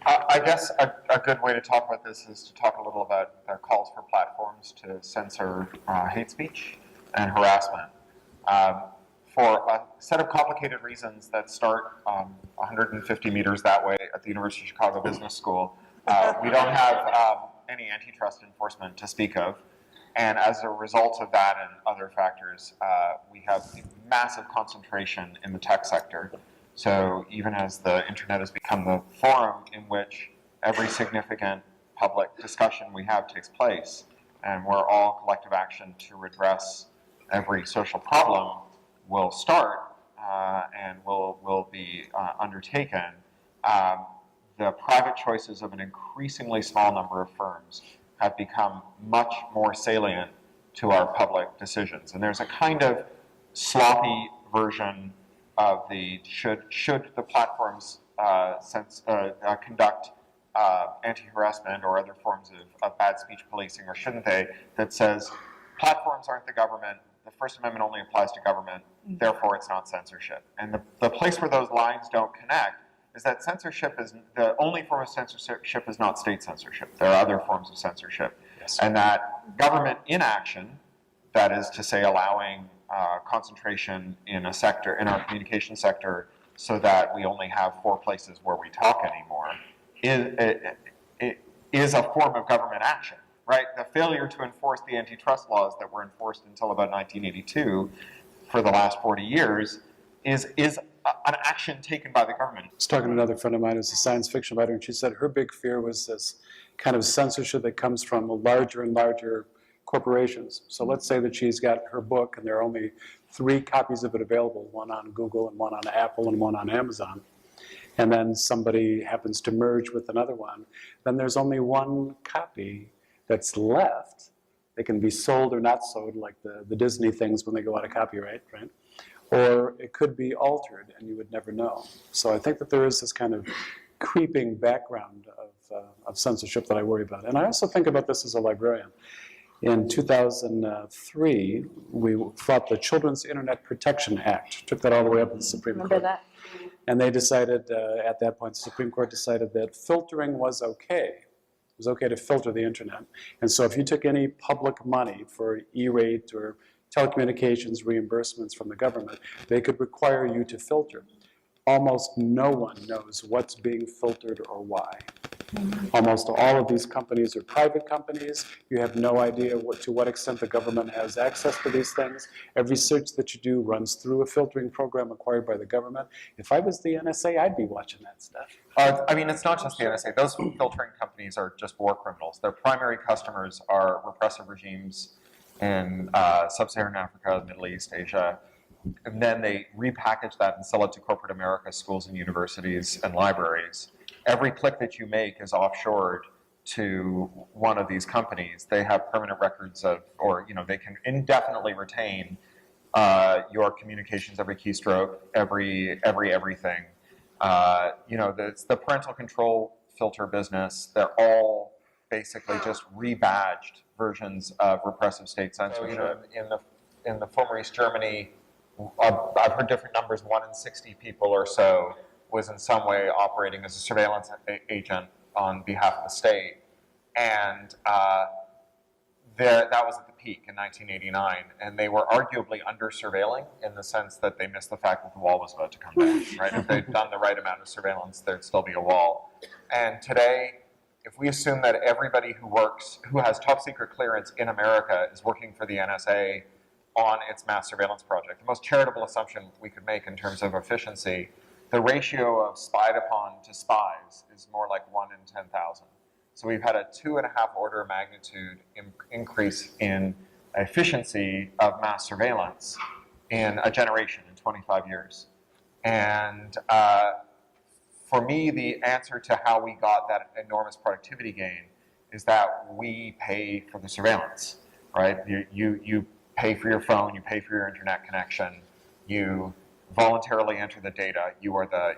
I guess a good way to talk about this is to talk a little about the calls for platforms to censor hate speech and harassment. Um, for a set of complicated reasons that start 150 meters that way at the University of Chicago Business School, we don't have any antitrust enforcement to speak of. And as a result of that and other factors, we have a massive concentration in the tech sector. So even as the internet has become the forum in which every significant public discussion we have takes place, and where all collective action to address every social problem will start and will be undertaken, the private choices of an increasingly small number of firms have become much more salient to our public decisions. And there's a kind of sloppy version of the should the platforms conduct anti-harassment or other forms of bad speech policing, or shouldn't they, that says platforms aren't the government, the First Amendment only applies to government, therefore it's not censorship. And the place where those lines don't connect is that censorship is, the only form of censorship is not state censorship. There are other forms of censorship. Yes. And that government inaction, that is to say allowing concentration in a sector, in our communication sector, so that we only have 4 places where we talk anymore, is a form of government action, right? The failure to enforce the antitrust laws that were enforced until about 1982 for the last 40 years is an action taken by the government. I was talking to another friend of mine who's a science fiction writer, and she said her big fear was this kind of censorship that comes from larger and larger corporations. So let's say that she's got her book and there are only 3 copies of it available, one on Google and one on Apple and one on Amazon. And then somebody happens to merge with another one. Then there's only 1 copy that's left. They can be sold or not sold, like the Disney things when they go out of copyright, right? Or it could be altered and you would never know. So I think that there is this kind of creeping background of censorship that I worry about. And I also think about this as a librarian. In 2003, we fought the Children's Internet Protection Act, took that all the way up to the Supreme Court. Remember that? And they decided, at that point, the Supreme Court decided that filtering was okay. It was okay to filter the internet. And so if you took any public money for E-rate or telecommunications reimbursements from the government, they could require you to filter. Almost no one knows what's being filtered or why. Almost all of these companies are private companies. You have no idea to what extent the government has access to these things. Every search that you do runs through a filtering program acquired by the government. If I was the NSA, I'd be watching that stuff. I mean, it's not just the NSA. Those filtering companies are just war criminals. Their primary customers are repressive regimes in sub-Saharan Africa, Middle East, Asia. And then they repackage that and sell it to corporate America, schools and universities and libraries. Every click that you make is offshored to one of these companies. They have permanent records of, or they can indefinitely retain your communications, every keystroke, everything. It's the parental control filter business. They're all basically just rebadged versions of repressive state censorship. In the former East Germany, I've heard different numbers. 1 in 60 people or so was in some way operating as a surveillance agent on behalf of the state. And that was at the peak in 1989. And they were arguably under-surveilling in the sense that they missed the fact that the wall was about to come down, right? If they'd done the right amount of surveillance, there'd still be a wall. And today, if we assume that everybody who has top secret clearance in America is working for the NSA on its mass surveillance project, the most charitable assumption we could make in terms of efficiency, the ratio of spied upon to spies is more like 1 in 10,000. So we've had a 2.5 order of magnitude increase in efficiency of mass surveillance in a generation, in 25 years. And for me, the answer to how we got that enormous productivity gain is that we pay for the surveillance, right? You pay for your phone, you pay for your internet connection, you voluntarily enter the data. You are the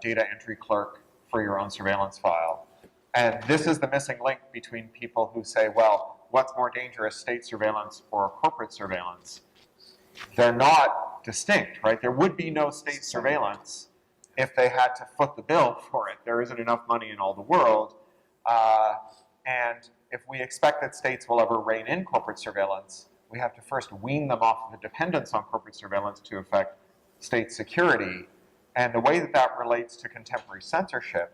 data entry clerk for your own surveillance file. And this is the missing link between people who say, well, what's more dangerous, state surveillance or corporate surveillance? They're not distinct, right? There would be no state surveillance if they had to foot the bill for it. There isn't enough money in all the world. And if we expect that states will ever rein in corporate surveillance, we have to first wean them off of the dependence on corporate surveillance to affect state security. And the way that that relates to contemporary censorship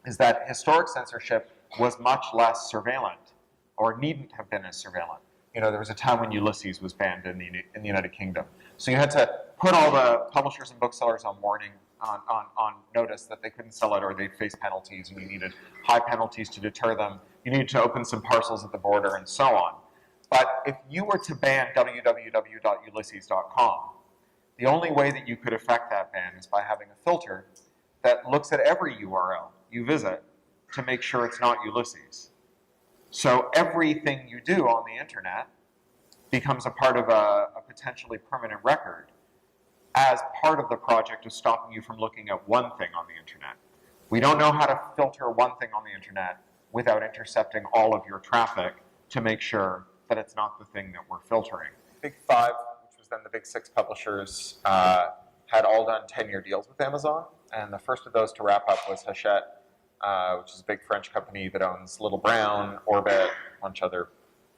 is that historic censorship was much less surveillant, or needn't have been as surveillant. You know, there was a time when Ulysses was banned in the United Kingdom. So you had to put all the publishers and booksellers on warning, on notice that they couldn't sell it or they'd face penalties, and you needed high penalties to deter them. You needed to open some parcels at the border and so on. But if you were to ban www.ulysses.com, the only way that you could affect that ban is by having a filter that looks at every URL you visit to make sure it's not Ulysses. So everything you do on the internet becomes a part of a potentially permanent record as part of the project of stopping you from looking at one thing on the internet. We don't know how to filter one thing on the internet without intercepting all of your traffic to make sure that it's not the thing that we're filtering. Big Five, which was then the big six publishers, had all done 10-year deals with Amazon. And the first of those to wrap up was Hachette, which is a big French company that owns Little Brown, Orbit, a bunch of other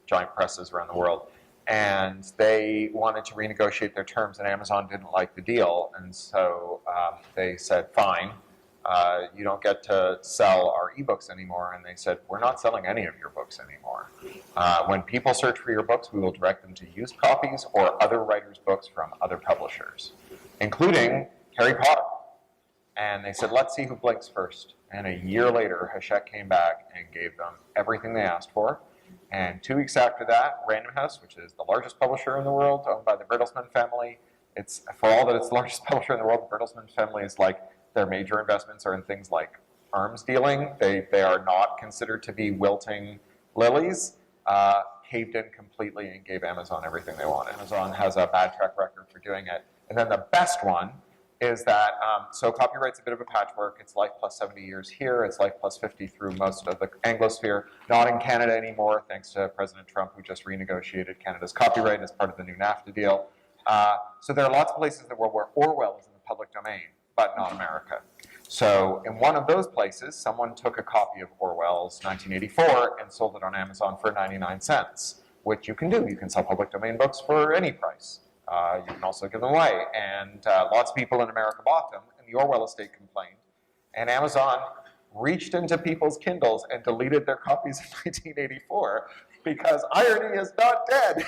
giant presses around the world. And they wanted to renegotiate their terms, and Amazon didn't like the deal. And so they said, fine, you don't get to sell our ebooks anymore. And they said, we're not selling any of your books anymore. When people search for your books, we will direct them to used copies or other writers' books from other publishers, including Harry Potter. And they said, let's see who blinks first. And a year later, Hachette came back and gave them everything they asked for. And 2 weeks after that, Random House, which is the largest publisher in the world, owned by the Bertelsmann family, it's, for all that it's the largest publisher in the world, the Bertelsmann family is like, their major investments are in things like arms dealing. They are not considered to be wilting lilies. Caved in completely and gave Amazon everything they want. Amazon has a bad track record for doing it. And then the best one is that, so copyright's a bit of a patchwork. It's life plus 70 years here. It's life plus 50 through most of the Anglosphere. Not in Canada anymore, thanks to President Trump, who just renegotiated Canada's copyright as part of the new NAFTA deal. So there are lots of places in the world where Orwell is in the public domain, but not America. So in one of those places, someone took a copy of Orwell's 1984 and sold it on Amazon for 99 cents, which you can do. You can sell public domain books for any price. You can also give them away. And lots of people in America bought them, and the Orwell estate complained. And Amazon reached into people's Kindles and deleted their copies of 1984 because irony is not dead.